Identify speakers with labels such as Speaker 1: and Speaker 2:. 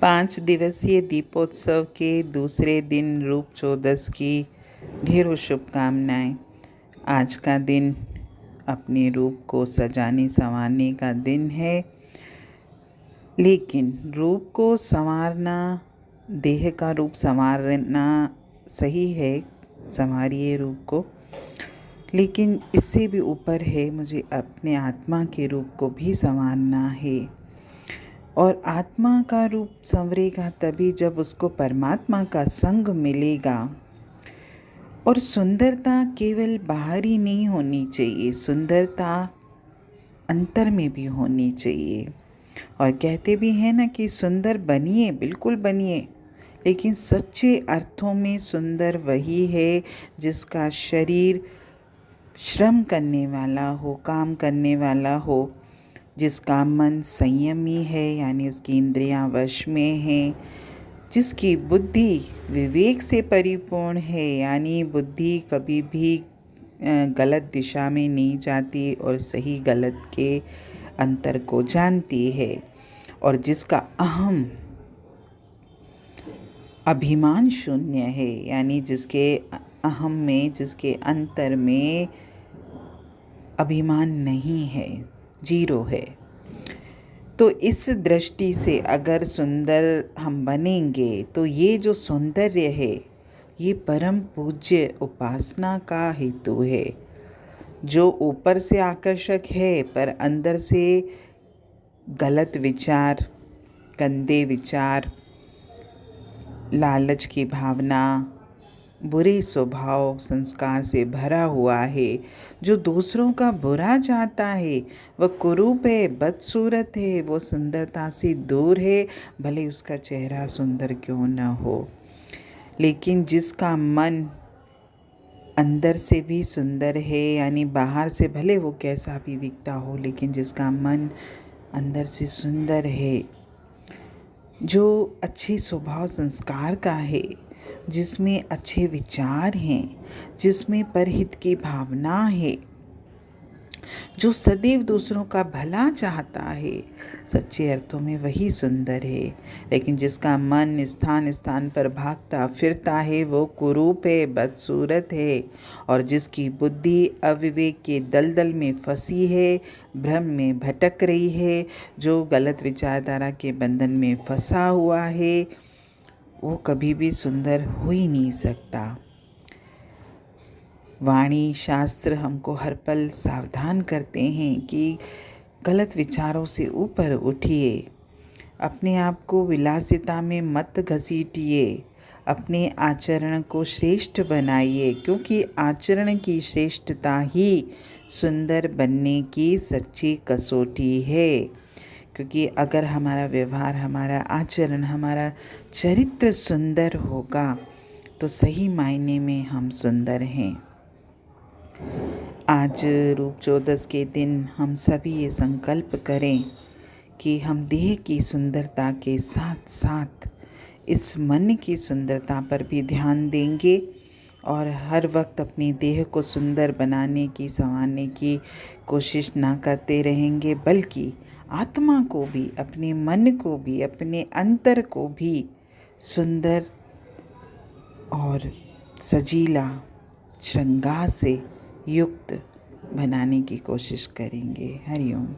Speaker 1: 5 दिवसीय दीपोत्सव के दूसरे दिन रूप चौदस की ढेरों शुभकामनाएं। आज का दिन अपने रूप को सजाने संवारने का दिन है, लेकिन रूप को संवारना, देह का रूप संवारना सही है, संवारिए रूप को, लेकिन इससे भी ऊपर है, मुझे अपने आत्मा के रूप को भी संवारना है। और आत्मा का रूप संवरेगा तभी जब उसको परमात्मा का संग मिलेगा। और सुंदरता केवल बाहर ही नहीं होनी चाहिए, सुंदरता अंतर में भी होनी चाहिए। और कहते भी हैं ना कि सुंदर बनिए, बिल्कुल बनिए, लेकिन सच्चे अर्थों में सुंदर वही है जिसका शरीर श्रम करने वाला हो, काम करने वाला हो, जिसका मन संयमी है, यानी उसकी इंद्रियां वश में हैं, जिसकी बुद्धि विवेक से परिपूर्ण है, यानी बुद्धि कभी भी गलत दिशा में नहीं जाती और सही गलत के अंतर को जानती है, और जिसका अहम अभिमान शून्य है, यानी जिसके अहम में, जिसके अंतर में अभिमान नहीं है, जीरो है। तो इस दृष्टि से अगर सुंदर हम बनेंगे तो ये जो सौंदर्य है ये परम पूज्य उपासना का हेतु है। जो ऊपर से आकर्षक है पर अंदर से गलत विचार, गंदे विचार, लालच की भावना, बुरे स्वभाव संस्कार से भरा हुआ है, जो दूसरों का बुरा चाहता है, वह कुरूप है, बदसूरत है, वो सुंदरता से दूर है, भले उसका चेहरा सुंदर क्यों न हो। लेकिन जिसका मन अंदर से भी सुंदर है, यानी बाहर से भले वो कैसा भी दिखता हो, लेकिन जिसका मन अंदर से सुंदर है, जो अच्छे स्वभाव संस्कार का है, जिसमें अच्छे विचार हैं, जिसमें परहित की भावना है, जो सदैव दूसरों का भला चाहता है, सच्चे अर्थों में वही सुंदर है। लेकिन जिसका मन स्थान स्थान पर भागता फिरता है वो कुरूप है, बदसूरत है, और जिसकी बुद्धि अविवेक के दलदल में फंसी है, भ्रम में भटक रही है, जो गलत विचारधारा के बंधन में फंसा हुआ है, वो कभी भी सुंदर हो ही नहीं सकता। वाणी शास्त्र हमको हर पल सावधान करते हैं कि गलत विचारों से ऊपर उठिए, अपने आप को विलासिता में मत घसीटिए, अपने आचरण को श्रेष्ठ बनाइए, क्योंकि आचरण की श्रेष्ठता ही सुंदर बनने की सच्ची कसौटी है। क्योंकि अगर हमारा व्यवहार, हमारा आचरण, हमारा चरित्र सुंदर होगा तो सही मायने में हम सुंदर हैं। आज रूप चौदस के दिन हम सभी ये संकल्प करें कि हम देह की सुंदरता के साथ साथ इस मन की सुंदरता पर भी ध्यान देंगे और हर वक्त अपने देह को सुंदर बनाने की, संवारने की कोशिश ना करते रहेंगे, बल्कि आत्मा को भी, अपने मन को भी, अपने अंतर को भी सुंदर और सजीला, श्रृंगार से युक्त बनाने की कोशिश करेंगे। हरि ओम।